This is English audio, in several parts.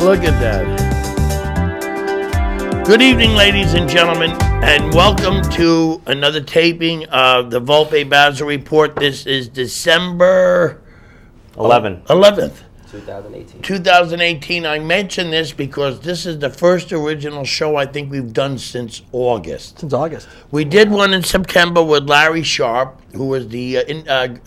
Look at that. Good evening, ladies and gentlemen, and welcome to another taping of the Volpe Bazzo Report. This is December 11th. 2018. I mention this because this is the first original show I think we've done since August. We did one in September with Larry Sharp, who was the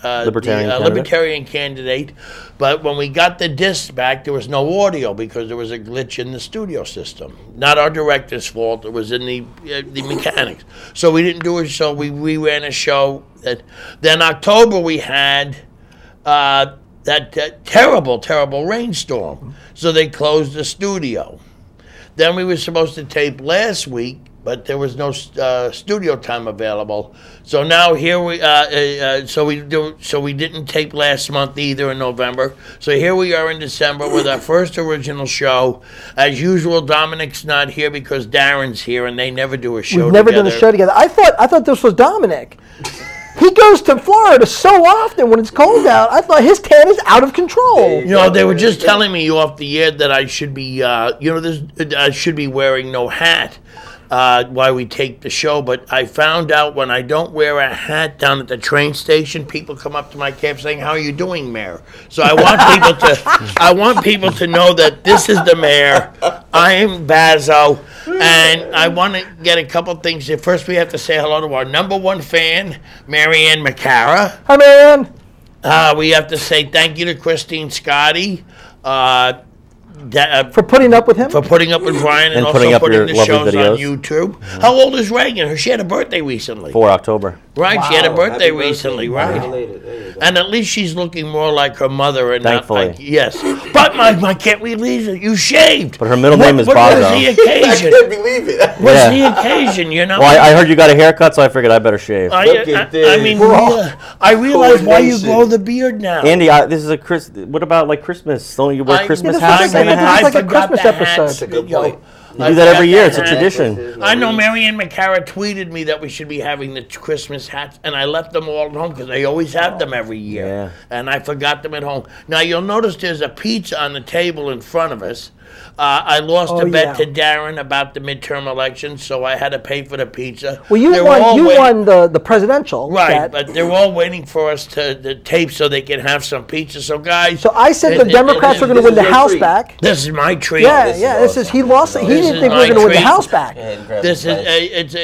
Libertarian candidate. But when we got the disc back, there was no audio because there was a glitch in the studio system. Not our director's fault. It was in the mechanics. So we didn't do a show. We reran a show. Then October we had... that terrible rainstorm. So they closed the studio. Then we were supposed to tape last week, but there was no studio time available. So now here we so we didn't tape last month either in November. So here we are in December with our first original show. As usual, Dominic's not here because Darren's here, and they never do a show. We've never done a show together. I thought this was Dominic. He goes to Florida so often when it's cold out. I thought his tan is out of control. You know, they were just telling me off the air that I should be, I should be wearing no hat while we take the show. But I found out when I don't wear a hat down at the train station, people come up to my cab saying, "How are you doing, Mayor?" So I want people to know that this is the Mayor. I am Bazzo. And I want to get a couple things here. First, we have to say hello to our #1 fan, Marianne McCara. Hi, Marianne. We have to say thank you to Christine Scotti for putting up with him. For putting up with Brian and also putting the shows on YouTube. Mm-hmm. How old is Reagan? She had a birthday recently. 4 October. Right, wow. She had a birthday recently, birthday. Right? And at least she's looking more like her mother and thankfully. Not like, yes. But my can't believe it. You shaved. But her middle name is Bazzo. What was the occasion? I can't believe it. What's the occasion, you know? Well, I heard you got a haircut, so I figured I better shave. I realize why you grow the beard now. Andy, this is a what about like Christmas? Don't you wear Christmas hats? It's like a Christmas episode. That's a good point. You do that every year. It's a tradition. I know Marianne McCara tweeted me that we should be having the Christmas hats, and I left them all at home because they always have them every year. Yeah. And I forgot them at home. Now, you'll notice there's a pizza on the table in front of us. I lost a bet to Darren about the midterm elections, so I had to pay for the pizza. Well, you won the presidential. Right, but they're all waiting for us to tape so they can have some pizza. So, guys... So I said the Democrats were going to win the House back. This is my treat. Yeah, he lost it. He didn't think we were going to win the House back. This is...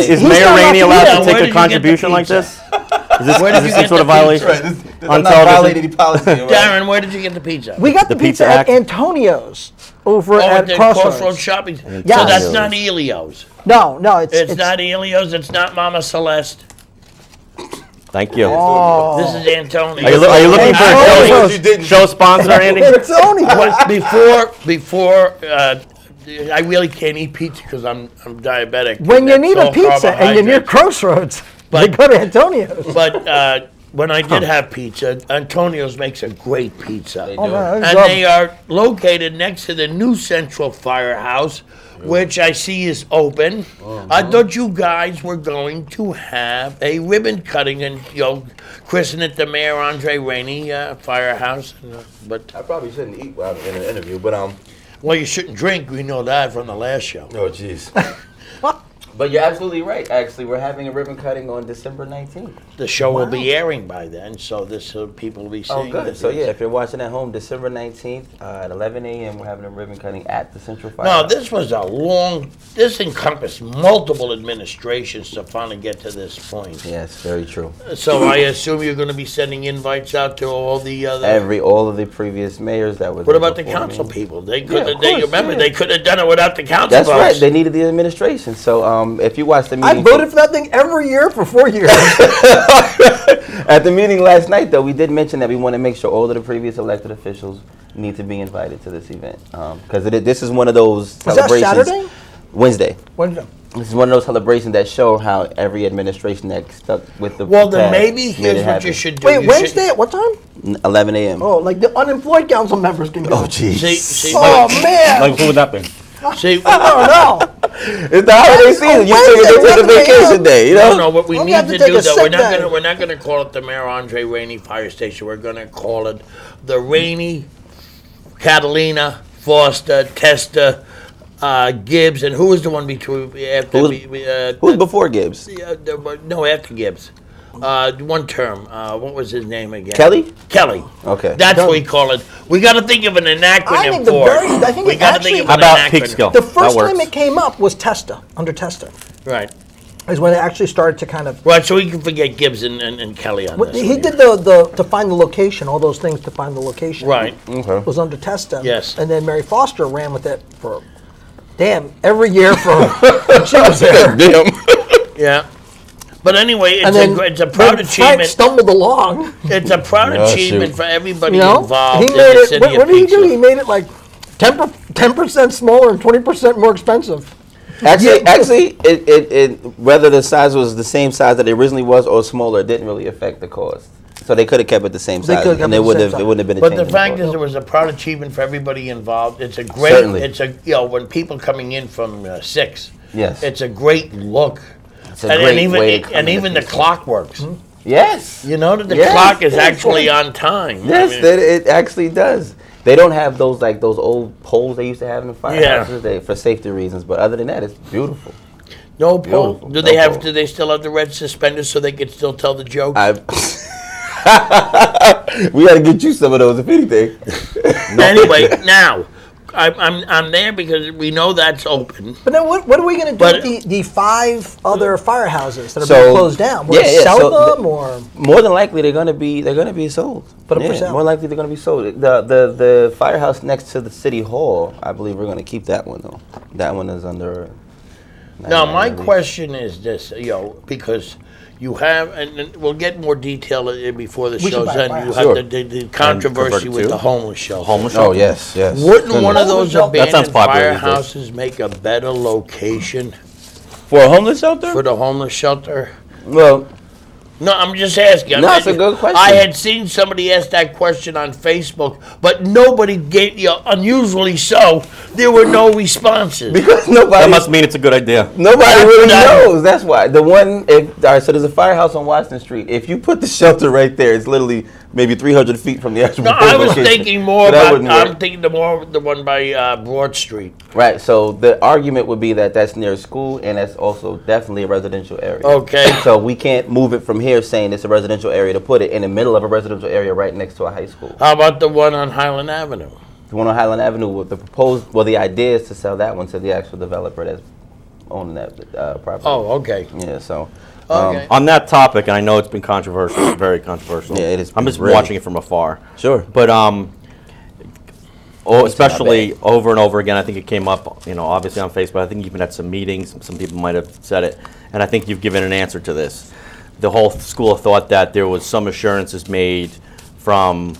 Is Mayor Rainey allowed to take a contribution like this? Is this some sort of violation? On television? Darren, where did you get the pizza? We got the pizza at Antonio's over at Crossroads Shopping. Yes. So that's not Elio's. No, it's not Elio's. It's not Mama Celeste. Thank you. Oh. This is Antonio. Are you looking for a show sponsor, Andy? Before I really can't eat pizza because I'm diabetic. When you need a pizza and you're near Crossroads, you go to Antonio's. But when I did have pizza, Antonio's makes a great pizza. They do. And they are located next to the new Central Firehouse, which I see is open. I thought you guys were going to have a ribbon cutting and christen it the Mayor Andre Rainey Firehouse. But I probably shouldn't eat while I'm in an interview, but well, you shouldn't drink. We know that from the last show. Oh, jeez. But you're absolutely right. Actually, we're having a ribbon cutting on December 19th. The show will be airing by then, so people will be seeing. Oh, good. So yeah, if you're watching at home, December 19th at 11 a.m., we're having a ribbon cutting at the Central Firehouse. No, this was this encompassed multiple administrations to finally get to this point. Yes, very true. So I assume you're going to be sending invites out to all the other... all of the previous mayors that were... What about the council people? They could they could have done it without the council. That's right. They needed the administration. So if you watch the meeting... I voted for that thing every year for 4 years. At the meeting last night, though, we did mention that we want to make sure all of the previous elected officials need to be invited to this event. Because this is one of those celebrations... Is that Saturday? Wednesday. Wednesday. This is one of those celebrations that show how every administration that stuck with the Well, then maybe here's what you should do. Wait, Wednesday at what time? 11 a.m. Oh, like the unemployed council members can go. Oh, jeez. Oh, man. Like, who would that be? See, I don't know. It's the holiday season. You take a vacation day, you know? No, what we need to do, though, we're not going to call it the Mayor Andre Rainey Fire Station. We're going to call it the Rainey Catalina, Foster, Testa, Gibbs, and who was the one between after? Who's before Gibbs? No, after Gibbs. One term. What was his name again? Kelly? Kelly. Okay. That's what we call it. We got to think of an acronym for it. I think we got to think of How an about acronym. Peekskill? The first time it came up was Testa, under Testa. Right. Is when it actually started to kind of... Right, so we can forget Gibbs and Kelly on this. He did the to find the location, all those things to find the location. Right. Okay. Was under Testa. Yes. And then Mary Foster ran with it for, every year for she was there. Damn. Yeah. But anyway, it's a proud Frank achievement. stumbled along. It's a proud achievement for everybody You know? involved He in made the it, city what of did he do? Peekskill. He made it like 10% smaller and 20% more expensive. Actually, it whether the size was the same size that it originally was or smaller, it didn't really affect the cost. So they could have kept it the same size, and it wouldn't have been a But change the in fact cost. is, it was a proud achievement for everybody involved. It's a great. Certainly. It's a when people coming in from 6. Yes. It's a great look. It's a great way to come and into even the Peekskill. clock works. Yes. You know that the Yes, clock is yes, actually yes. on time. Yes, I mean, it actually does. They don't have those old poles they used to have in the firehouses for safety reasons, but other than that, it's beautiful. no pole. Beautiful. Do they No have? pole. Do they still have the red suspenders so they could still tell the joke? We got to get you some of those, if anything. Anyway, now I'm there because we know that's open. But then what are we going to do But- with the 5 other firehouses that are So- being closed down? Will they sell so them or? more than likely they're gonna be sold. Put up for sale. More likely they're gonna be sold. The firehouse next to the city hall, I believe we're gonna keep that one though. That one is under. Now, my lease. question is this, because you have, and we'll get more detail before the should show's buy a end. You firehouse. have Sure. the controversy convert with to? the homeless shelter. Homeless Oh shelter? yes. Wouldn't one of those That sounds abandoned popular these days. firehouses make a better location For a homeless shelter? for the homeless shelter? Well, No, I'm just asking. No, it's a good question. I had seen somebody ask that question on Facebook, but nobody gave, unusually so, there were no responses. because That nobody must mean it's a good idea. really that- knows. That's why the one. All right, so there's a firehouse on Washington Street. If you put the shelter right there, it's literally maybe 300 feet from the actual. No, I was location. thinking more So that about, wouldn't work. I'm thinking the one by Broad Street. Right, so the argument would be that that's near a school and that's also definitely a residential area. Okay. So we can't move it from here saying it's a residential area to put it in the middle of a residential area right next to a high school. How about the one on Highland Avenue? The one on Highland Avenue, with the idea is to sell that one to the actual developer that's owning that property. Oh, okay. Yeah, so. Okay. On that topic, and I know it's been controversial, very controversial. Yeah, it is I'm just really. watching it from afar. Sure. But especially over and over again, I think it came up, obviously on Facebook. I think even at some meetings, some people might have said it, and I think you've given an answer to this. The whole school of thought that there was some assurances made from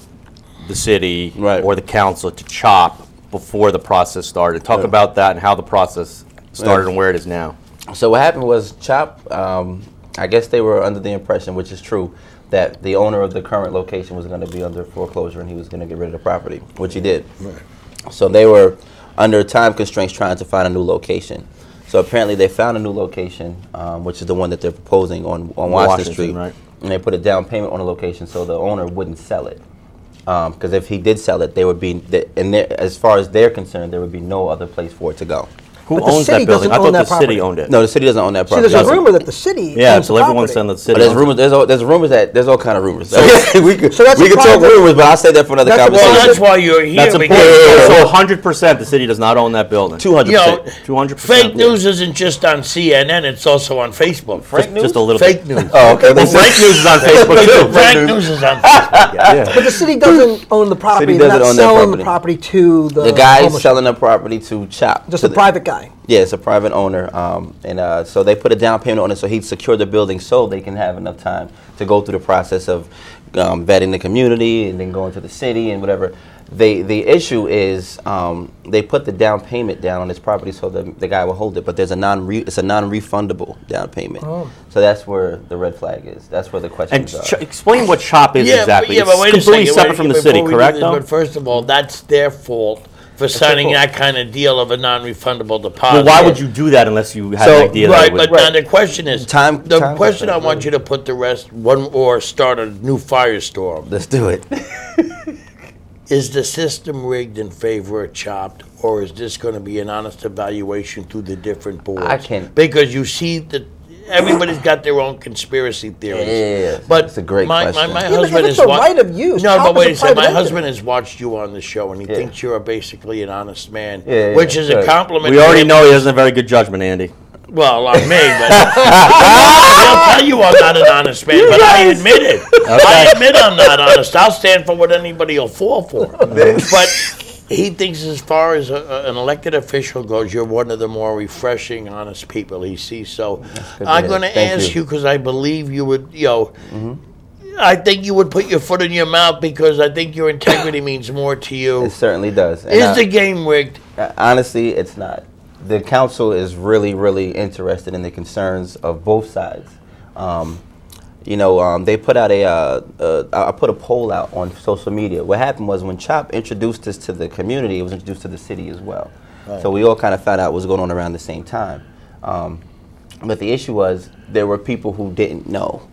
the city Right. or the council to CHOP before the process started. Talk about that and how the process started and where it is now. So what happened was CHOP, I guess they were under the impression, which is true, that the owner of the current location was going to be under foreclosure and he was going to get rid of the property, which he did. Right. So they were under time constraints trying to find a new location. So apparently they found a new location, which is the one that they're proposing on Washington Street. Right. And they put a down payment on the location so the owner wouldn't sell it. Because if he did sell it, they would be, as far as they're concerned, there would be no other place for it to go. Who But the owns city that building? doesn't I own thought that the city property. owned it. No, the city doesn't own that See, property. there's a rumor that the city Yeah, owns so the everyone's property. saying that the city There's owns it. rumors. There's rumors that there's all kind of rumors. we could so that's we a could talk private- rumors, but I'll say that for another That's a Well, conversation. that's why you're here. That's because, important. So 100% the city does not own that building. 200%. 200%. fake news isn't just on CNN, it's also on Facebook. Just a little Fake bit. news. Oh, okay. Well, fake news is on Facebook too. Fake news is on Facebook. Yeah. But the city doesn't own the property. City They're doesn't not own that selling the property. property to the The guy's homeless selling the property to CHOP. just a private guy. Yeah, it's a private owner, and so they put a down payment on it so he'd secure the building so they can have enough time to go through the process of vetting the community and then going to the city and whatever. The issue is they put the down payment down on this property so the guy will hold it, but there's it's a non-refundable down payment. Oh. So that's where the red flag is. That's where the And questions are. explain what CHOP is exactly. Yeah, but wait It's a completely second. separate from the before city, we do correct? this, though? But first of all, that's their fault for signing that kind of deal of a non-refundable deposit. Well, why would you do that unless you had So- an idea Right, that it would? but now the question is, Time question I constraint, want you to put the rest, or start a new firestorm. Let's do it. is the system rigged in favor of Chopped, or is this going to be an honest evaluation through the different boards? I can't. Because you see that everybody's got their own conspiracy theories. Yeah, but it's a great my question. husband it's is a right of use. No, Chopp but wait a is a second. My private husband entity. has watched you on the show, and he thinks you're basically an honest man, which is sure. a compliment. We to already him. know he doesn't have very good judgment, Andy. Well, on me, but I'll tell you I'm not an honest man, but I admit it. I admit I'm not honest. I'll stand for what anybody will fall for. But he thinks as far as an elected official goes, you're one of the more refreshing, honest people he sees. So I'm going to ask you because I believe you would, I think you would put your foot in your mouth because I think your integrity means more to you. It certainly does. And Is the game rigged? Honestly, it's not. The council is really, really interested in the concerns of both sides. They put out I put a poll out on social media. What happened was when CHOP introduced this to the community, it was introduced to the city as well. Right. So we all kind of found out what was going on around the same time. But the issue was there were people who didn't know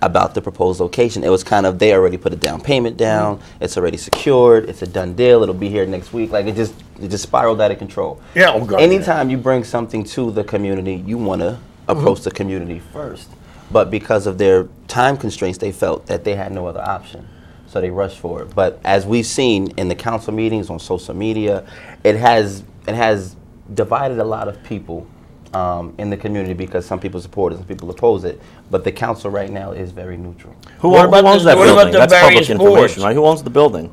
about the proposed location. It was kind of, they already put a down payment down, it's already secured, it's a done deal, it'll be here next week. Like it just spiraled out of control. Yeah, oh God, anytime you bring something to the community, you want to approach the community first. But because of their time constraints, they felt that they had no other option. So they rushed for it. But as we've seen in the council meetings, on social media, it has divided a lot of people in the community because some people support it, some people oppose it. But the council right now is very neutral. Who owns that building? That's public information, boards? right? Who owns the building?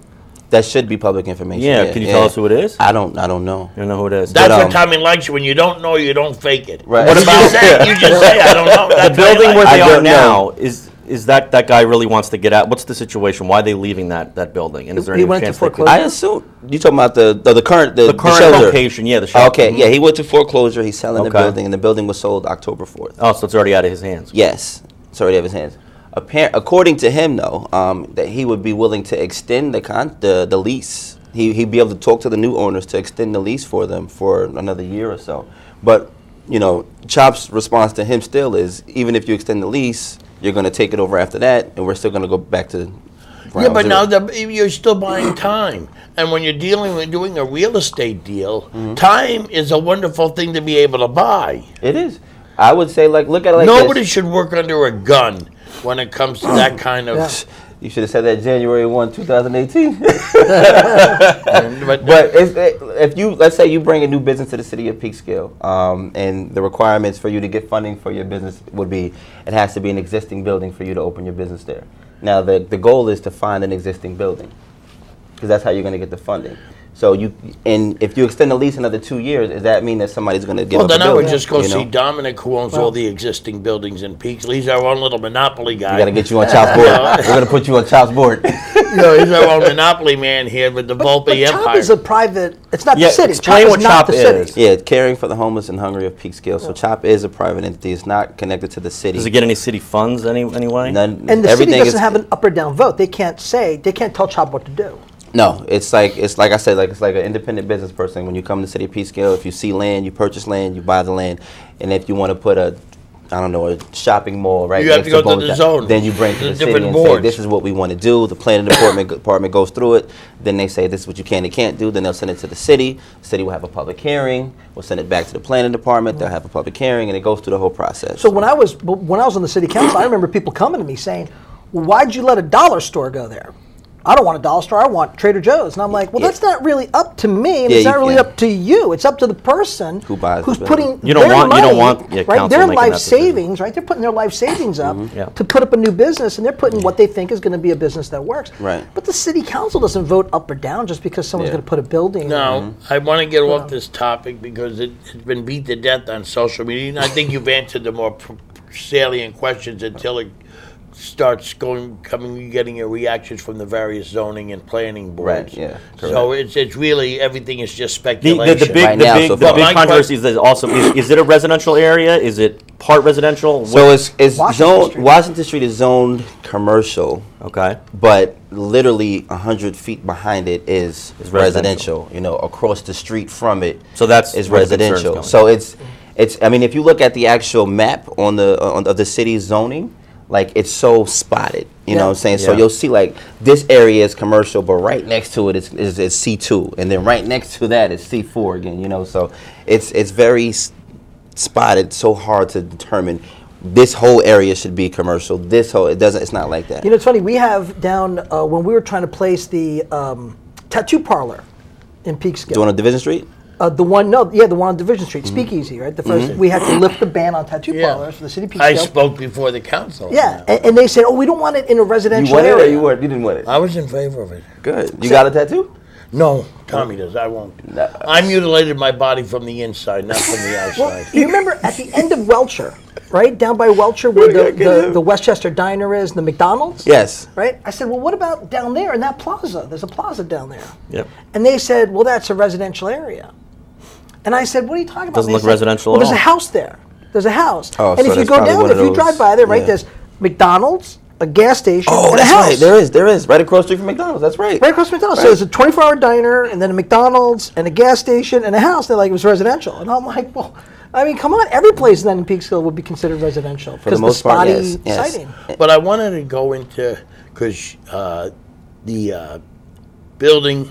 That should be public information. Yeah, can you tell us who it is? I don't know. You don't know who it is? That's what Tommy likes you. When you don't know, you don't fake it. Right. What about you just say, I don't know. That's the building where they I are don't now? Is that guy really wants to get out? What's the situation? Why are they leaving that building? And is there He any went to chance they could? foreclosure? I assume you talking about the current current location, yeah, the shelter. Okay, yeah, he went to foreclosure. He's selling the building, and the building was sold October 4th. Oh, so it's already out of his hands. Yes, it's already out of his hands. According to him, though, that he would be willing to extend the lease. He'd be able to talk to the new owners to extend the lease for them for another year or so. But Chop's response to him still is, even if you extend the lease, you're going to take it over after that, and we're still going to go back to ground Yeah, but zero. now you're still buying time. And when you're doing a real estate deal, time is a wonderful thing to be able to buy. It is. I would say, look at it like Nobody this. should work under a gun when it comes to that kind of... Yeah. You should have said that January 1, 2018. But if let's say you bring a new business to the city of Peekskill, and the requirements for you to get funding for your business would be, it has to be an existing building for you to open your business there. Now, the goal is to find an existing building, because that's how you're going to get the funding. So if you extend the lease another 2 years, does that mean that somebody's going to give up then the I would building? just go see Dominic, who owns all the existing buildings in Peekskill. He's our own little monopoly guy. We got to get you on Chop's board. We're going to put you on Chop's board. He's our own monopoly man here with the Volpe But Empire. CHOP is a private. It's not Yeah, the city. explain CHOP what is not CHOP the is. city. Yeah, caring for the homeless and hungry of Peekskill. So CHOP is a private entity. It's not connected to the city. Does it get any city funds anyway? None, And the city everything doesn't is, have an up or down vote. They can't tell CHOP what to do. No, it's like I said, it's like an independent business person. When you come to the city of Peekskill, if you see land, you purchase land, you buy the land, and if you want to put a shopping mall right You have next to go to Bonetown, the zone. then you bring it to The the city different and say, boards. this is what we want to do. The planning department goes through it. Then they say, this is what you can and can't do. Then they'll send it to the city. The city will have a public hearing. We'll send it back to the planning department. They'll have a public hearing, and it goes through the whole process. So when I was on the city council, I remember people coming to me saying, well, "Why'd you let a dollar store go there?" I don't want a dollar store. I want Trader Joe's. And I'm like, well, that's not really up to me, and it's not really up to you. It's up to the person who's putting You don't want right, council their making life that decision. savings, right? They're putting their life savings up Yeah. to put up a new business, and they're putting what they think is going to be a business that works. Right. But the city council doesn't vote up or down just because someone's going to put a building. No, I want to get off this topic because it's been beat to death on social media, and I think you've answered the more salient questions until it starts getting your reactions from the various zoning and planning boards. Right, yeah, So it's really, everything is just speculation. The big, Right now, so far. big controversy is also, is it a residential area? Is it part residential? So it's Washington zoned. Street. Washington Street is zoned commercial. Okay. But literally 100 feet behind it is residential. residential. Across the street from it, So that's is where the concern's residential. going. So it's. I mean, if you look at the actual map of the city's zoning, like it's so spotted. You know what I'm saying? So Yeah. you'll see like this area is commercial, but right next to it is C2, and then right next to that is C4 again. You know, so it's very spotted. So hard to determine. This whole area should be commercial. It's not like that. You know, it's funny. We have down when we were trying to place the tattoo parlor in Peekskill. Do you want on Division Street? The one on Division Street, Speakeasy, right? The first, we had to lift the ban on tattoo parlors for the city of Peekskill. I spoke before the council. Yeah, and they said, oh, we don't want it in a residential You want area. it or you weren't? You didn't want it? I was in favor of it. Good. You got a tattoo? No, Tommy does. I won't. No. I mutilated my body from the inside, not from the outside. You remember at the end of Welcher, right? Down by Welcher where the Westchester Diner is, the McDonald's? Yes. Right? I said, well, what about down there in that plaza? There's a plaza down there. Yep. And they said, well, that's a residential area. And I said, what are you talking about? Doesn't They look said, residential well, at there's a all. house there. There's a house. Oh, and so if you that's go probably down, one if of you drive those- by there, right, yeah. there's McDonald's, a gas station, Oh, and a that's house. right. There is. Right across the street from McDonald's. That's right. Right across from McDonald's. Right. So there's a 24-hour diner, and then a McDonald's, and a gas station, and a house. They're like, it was residential. And I'm like, well, I mean, come on. Every place then in Peekskill would be considered residential. For the most part, spotty yes. sighting. But I wanted to go into, because the building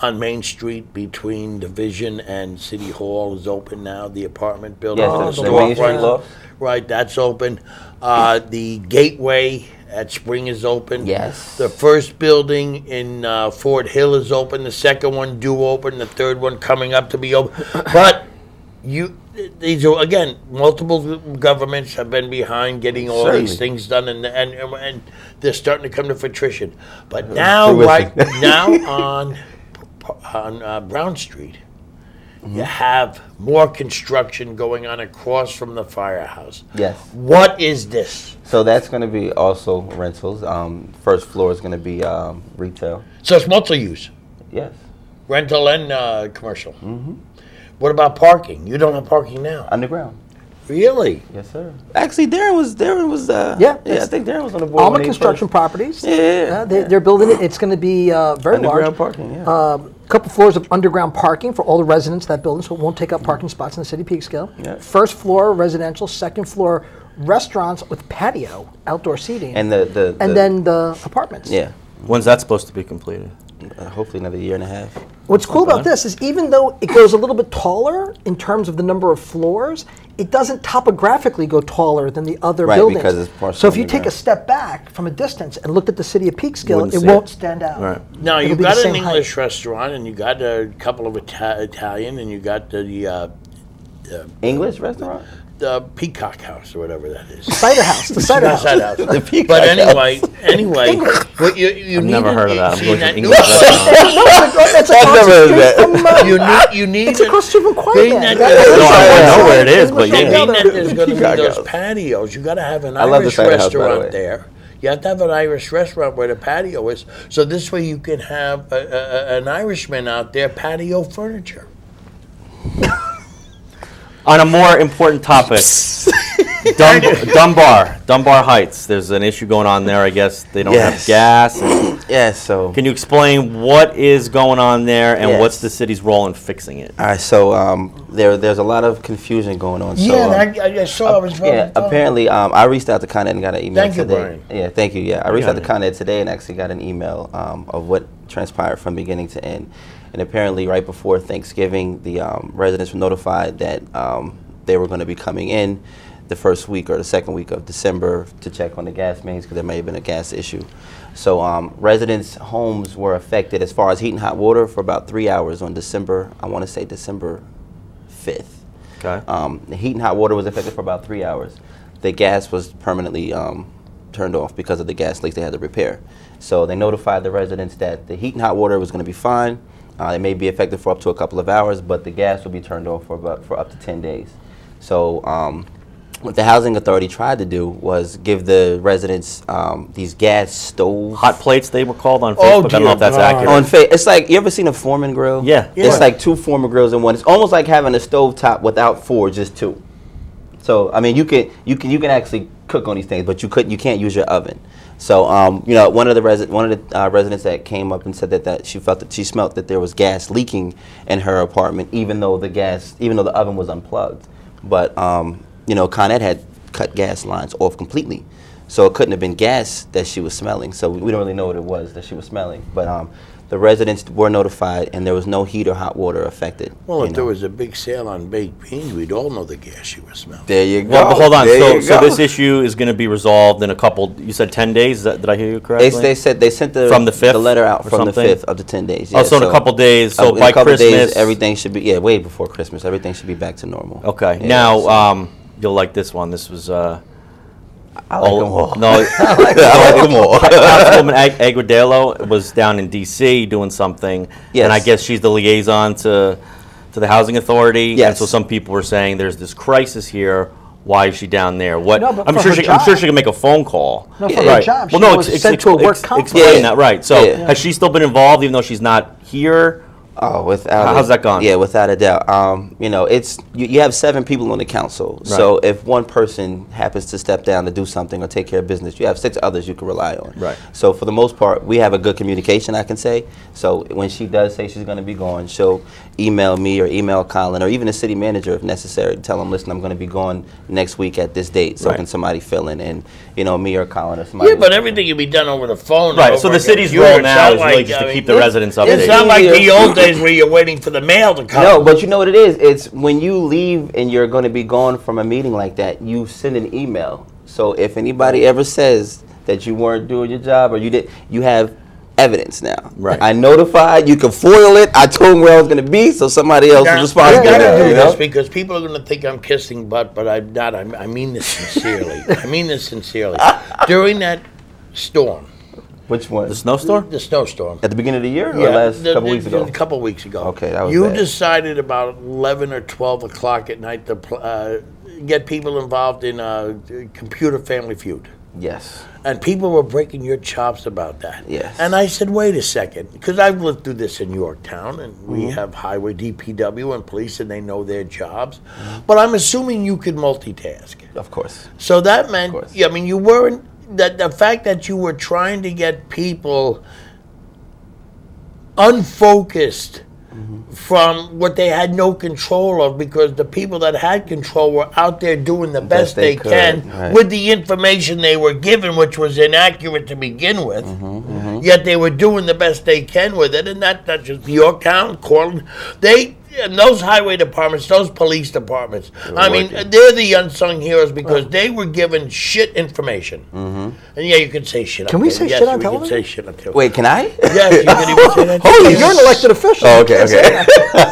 on Main Street between Division and City Hall is open now, the apartment building. Yes, the the store Main Street front. loft. Right, that's open. The Gateway at Spring is open. Yes. The first building in Fort Hill is open. The second one due open. The third one coming up to be open. But these are, again, multiple governments have been behind getting all Certainly. these things done, and they're starting to come to fruition. But now, Fruition. right now on Brown Street, you have more construction going on across from the firehouse. Yes. What is this? So that's going to be also rentals. First floor is going to be retail. So it's multi-use, Yes. rental and commercial. Mm-hmm. What about parking? You don't have parking now. Underground. Really? Yes, sir. Actually, Darren was. Yeah, I think Darren was on the board. Alma when he Construction first- Properties. Yeah. They're building it. It's going to be very Underground large. parking. Yeah. A couple floors of underground parking for all the residents of that building, so it won't take up parking spots in the city of Peekskill. Yeah. First floor residential, second floor restaurants with patio, outdoor seating, and then the apartments. Yeah. When's that supposed to be completed? Hopefully another year and a half. What's cool about this is even though it goes a little bit taller in terms of the number of floors, it doesn't topographically go taller than the other Right, buildings. because it's partially so if you take a underground. step back from a distance and looked at the city of Peekskill, Wouldn't it see won't it. stand out. Right. Now, It'll you've be the got an same height. English restaurant, and you got a couple of Italian, and you got the English restaurant. Peacock House or whatever that is. Cider house, the cider house. Side house. The Peacock But House. anyway, what you I've need never to- heard of that. I'm see going to that English new- restaurant. No, that's I've across never the heard street of that. from, you need it's across the street from being Quiet. that- No, I know where it is, but You yeah. mean that there's going to be Peacock those House. patios. You got to have an I love the Irish cider house, by the way. restaurant there. You have to have an Irish restaurant where the patio is, so this way you can have an Irishman out there patio furniture. On a more important topic, Dunbar Heights. There's an issue going on there. I guess they don't have Yes. gas. And Yeah. So. can you explain what is going on there and Yes. what's the city's role in fixing it? All right. So there's a lot of confusion going on. So, Yeah, and I saw. I was Yeah, apparently, I reached out to Con Ed and got an email Thank you, today. Brian. Yeah, thank you. Yeah, I reached out to it. Con Ed today and actually got an email of what transpired from beginning to end. And apparently, right before Thanksgiving, the residents were notified that they were going to be coming in the first week or the second week of December to check on the gas mains because there may have been a gas issue. So residents' homes were affected as far as heat and hot water for about 3 hours on December, I want to say December 5th. Okay. The heat and hot water was affected for about 3 hours. The gas was permanently turned off because of the gas leaks they had to repair. So they notified the residents that the heat and hot water was going to be fine. It may be affected for up to a couple of hours, but the gas will be turned off for up to 10 days. So what the housing authority tried to do was give the residents these gas stoves. Hot plates, they were called on Oh, Facebook. I don't know dear if that's God. accurate. It's like, you ever seen a Foreman grill? Yeah. It's like 2 Foreman grills in one. It's almost like having a stove top without 4, just 2. So I mean, you can actually cook on these things, but you can't use your oven. So one of the residents that came up and said that she felt that she smelled that there was gas leaking in her apartment, even though the oven was unplugged. But Con Ed had cut gas lines off completely. So it couldn't have been gas that she was smelling. So we don't really know what it was that she was smelling. But the residents were notified, and there was no heat or hot water affected. Well, if there was a big sale on baked beans, we'd all know the gas she was smelling. There you go. Well, but hold on. There So this issue is going to be resolved in a couple. You said 10 days. Did I hear you correctly? They said they sent the from the 5th the letter out from something? the 5th of the 10 days. Yeah, so in a couple days. So in by a couple Christmas, days, everything should be way before Christmas. Everything should be back to normal. Okay. Yeah, Now you'll like this one. This was. I like them all. No, I like them all. Councilwoman Agudelo was down in D.C. doing something, Yes. and I guess she's the liaison to the housing authority. Yes. And so some people were saying there's this crisis here. Why is she down there? What? No, but I'm for sure her she. I'm sure job. she can make a phone call. No, for Yeah. her job. Well, She no, was sent to a work conference. explain Yeah. that, right? So Yeah. has she still been involved, even though she's not here? Oh, without How's that gone? Yeah, without a doubt. You know, it's you have 7 people on the council. So if one person happens to step down to do something or take care of business, you have 6 others you can rely on. Right. So for the most part, we have a good communication, I can say. So when she does say she's going to be gone, she'll email me or email Colin or even the city manager if necessary to tell them, listen, I'm going to be gone next week at this date. So Right. can somebody fill in? And you know, me or Colin or somebody. Yeah, but everything can be done over the phone. Right. over So the a city's computer. role It's now not is really like, just I to keep mean, the residents It's updated. not like the easier. old days where you're waiting for the mail to come. No, but you know what it is? It's when you leave and you're going to be gone from a meeting like that, you send an email. So if anybody ever says that you weren't doing your job or you did, you have evidence now. Right. I notified, you can foil it. I told them where I was going to be, so somebody else is Now, responsible. I gotta now, do you know? this because people are going to think I'm kissing butt, but I'm not. I mean this sincerely. I mean this sincerely. During that storm, Which one? The snowstorm? the snowstorm, At the beginning of the year or last couple weeks ago? A couple weeks ago. Okay, that was You bad. decided about 11 or 12 o'clock at night to get people involved in Computer Family Feud. Yes. And people were breaking your chops about that. Yes. And I said, wait a second, because I've lived through this in Yorktown, and we Mm-hmm. have highway DPW and police, and they know their jobs. But I'm assuming you could multitask. Of course. So that meant, course. yeah, I mean, you weren't, that the fact that you were trying to get people unfocused from what they had no control of, because the people that had control were out there doing the best they they can could, right. with the information they were given, which was inaccurate to begin with. Yet they were doing the best they can with it, and not just Yorktown, Cortland. And those highway departments, those police departments, I mean, working. they're the unsung heroes because they were given shit information. And yeah, you can say shit. Can on we television. say Yes, shit on we can television? say shit on television. Wait, can I? Yes, you can even say that. Holy, Yes. you're an elected official. Oh, okay, okay.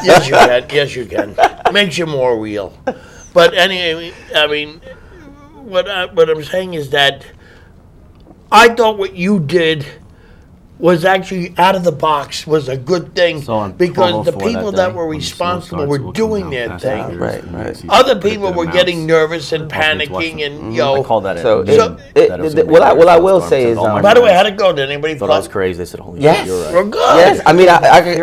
Yes, you can. Yes, you can. Makes you more real. But anyway, I mean, what I'm saying is that I thought what you did was actually out of the box, was a good thing, So on because the 12:04 people that that day, were when the snow responsible starts, were we'll come doing down their past thing. the Right, years, right. you see Other predicted people were amounts. getting nervous and Possibly panicking, watching. and I call that So, it. it- what I will say is, By the way, how'd it go? Did anybody thought I was flood? crazy. They said, "Holy Yes. shit, you're right." We're good. yes,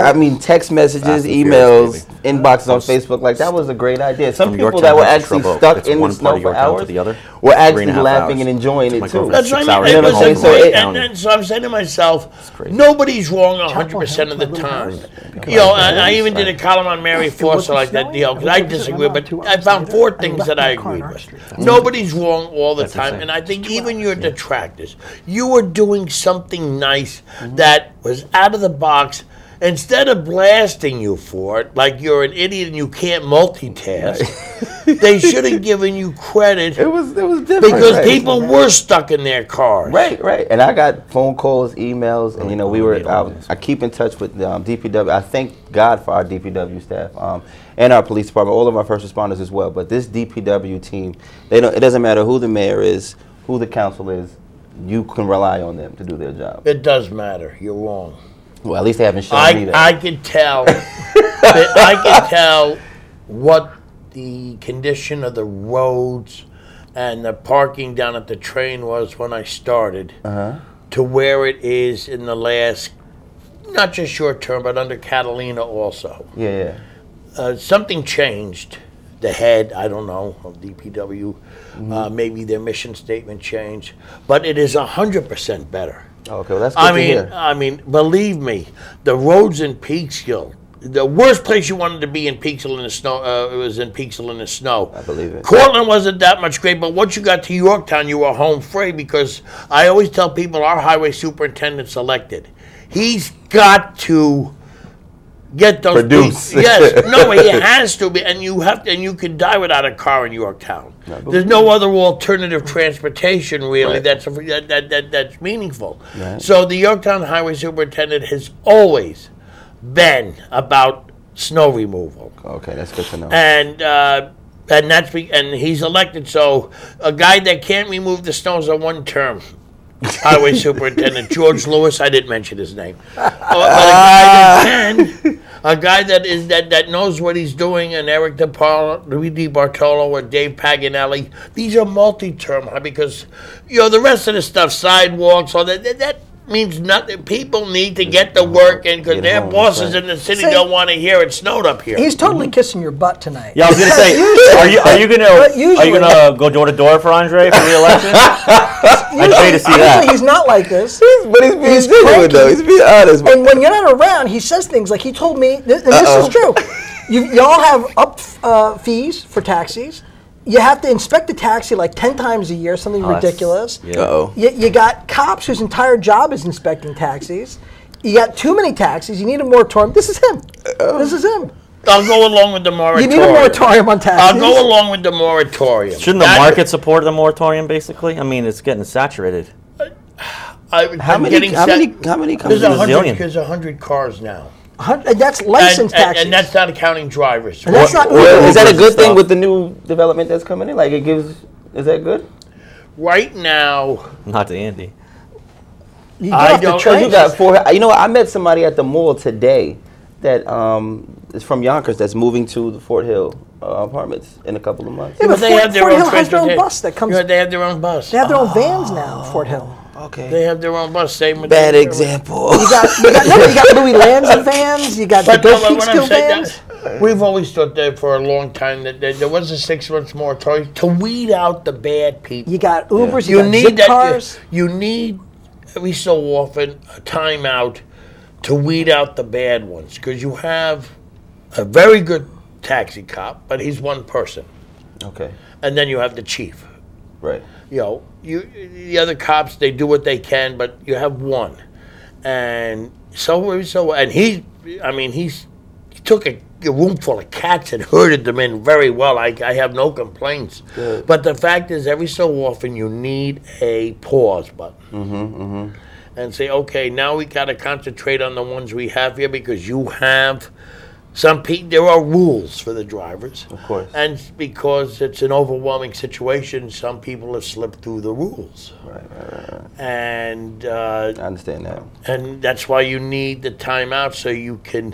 I mean, text messages, Fast and emails, Furious, inboxes on Facebook, like that was a great idea. Some From people Yorktown that were to actually Shrub Oak. stuck It's in the one part snow of for Yorktown to hours the other. were 3.5 actually laughing hours. and enjoying My it too. girlfriend That's what I 6 mean. hours It in was the a home, so great, it- and so I'm saying to myself, crazy. nobody's wrong 100% of the time. You know, I even did a column on Mary Forster like that deal, because I disagree, but I found 4 things that I agreed with. Nobody's wrong all the time, and I think even your detractors, you were doing something nice that was out of the box. Instead of blasting you for it, like you're an idiot and you can't multitask, they should have given you credit It was different because right. people were stuck in their cars. Right. And I got phone calls, emails, and you know we were. need all this. I keep in touch with DPW. I thank God for our DPW staff and our police department, all of our first responders as well. But this DPW team, they don't. It doesn't matter who the mayor is, who the council is. You can rely on them to do their job. It does matter. You're wrong. Well, at least they haven't shown me that. I can tell. I can tell what the condition of the roads and the parking down at the train was when I started, to where it is in the last, not just short term, but under Catalina also. Yeah. Something changed. The head, I don't know, of DPW, maybe their mission statement changed, but it is 100% better. Okay, well that's good to hear. I mean, believe me, the roads in Peekskill the worst place you wanted to be in Peekskill in the snow. It was in Peekskill in the snow. I believe it. Cortland wasn't that much great, but once you got to Yorktown, you were home free, because I always tell people our highway superintendent's elected. He's got to get those produce. Yes, no, he has to be, and you have to, and you can die without a car in Yorktown. There's no other alternative transportation really that's meaningful. Right. So the Yorktown highway superintendent has always been about snow removal. Okay, that's good to know. And and he's elected. So a guy that can't remove the snow is a one-term highway superintendent. George Lewis, I didn't mention his name. But a guy that knows what he's doing, and Eric DeParlo, Louis DiBartolo, or Dave Paganelli. These are multi-term, because the rest of the stuff, sidewalks, all that means nothing. People need to get the work in, because their bosses in the city don't want to hear it snowed up here. He's totally kissing your butt tonight. Yeah, I was going to say, are you gonna go door to door for Andre for the election? I'd pay to see that. He's not like this. But he's being genuine, though. He's being honest. And when you're not around, he says things like he told me, and this is true. Y'all have up fees for taxis. You have to inspect the taxi like 10 times a year, something ridiculous. Yeah. You got cops whose entire job is inspecting taxis. You got too many taxis. You need a moratorium. This is him. This is him. I'll go along with the moratorium. You need a moratorium on taxis. I'll go along with the moratorium. Shouldn't the market support the moratorium, basically? I mean, it's getting saturated. How many There's 100 cars now. That's licensed taxis. And that's not accounting drivers. And that's not is that a good thing with the new development that's coming in? Like, is that good? Right now, Not to Andy. You got four. You know what? I met somebody at the mall today that is from Yonkers that's moving to the Fort Hill apartments in a couple of months. Yeah, but they have their Fort own Hill has their own bus that comes. They have their own bus. They have their own vans now. Fort Hill. Okay. They have their own bus. Same with Bad example. You got Louis Lanza vans. You got the Peekskill vans. We've always thought that for a long time that there was a 6 months moratorium to weed out the bad people. You got Ubers. You got Zip cars. You need every so often a timeout to weed out the bad ones, because you have a very good taxi cop, but he's one person. Okay. And then you have the chief. Right. The other cops, they do what they can, but you have one, and he took a room full of cats and herded them in very well. I have no complaints. Good. But the fact is, every so often you need a pause button and say, okay, now we got to concentrate on the ones we have here, because you have some people. There are rules for the drivers, of course, and because it's an overwhelming situation, some people have slipped through the rules. Right. And I understand that. And that's why you need the timeout, so you can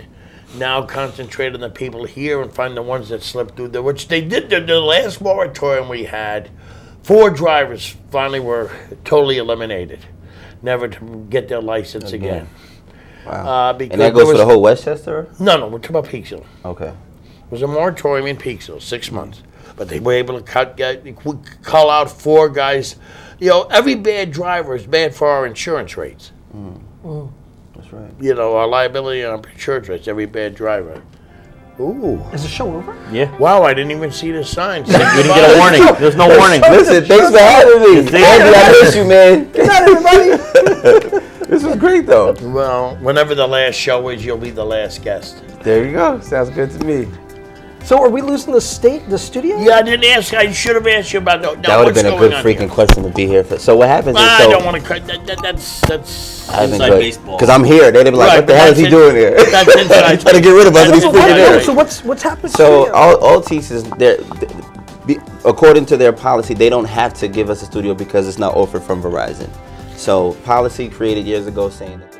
now concentrate on the people here and find the ones that slipped through there, which they did. The last moratorium we had, 4 drivers finally were totally eliminated, never to get their license again. Wow. And that goes for the whole Westchester? No, we're talking about Peekskill. Okay. It was a moratorium in Peekskill, 6 months. But they were able to call out 4 guys. Every bad driver is bad for our insurance rates. That's right. Our liability on insurance rates, every bad driver. Ooh. Is the show over? Yeah. Wow, I didn't even see the sign. We didn't get a warning. There's no warning. Listen, thanks for having me. Andy, I miss you, man. Good night, everybody. This was great, though. Well, whenever the last show is, you'll be the last guest. There you go. Sounds good to me. So are we losing the studio? Yeah, I didn't ask. I should have asked you about that. That would have been a good freaking question to be here for. So what happens is, I don't want to cut. That's inside baseball. Because I'm here. They'd be like, what the hell is he doing here? That's inside. Trying to get rid of us, and he's freaking there. So what's happening? So Altice is according to their policy, they don't have to give us a studio because it's not offered from Verizon. So policy created years ago saying that.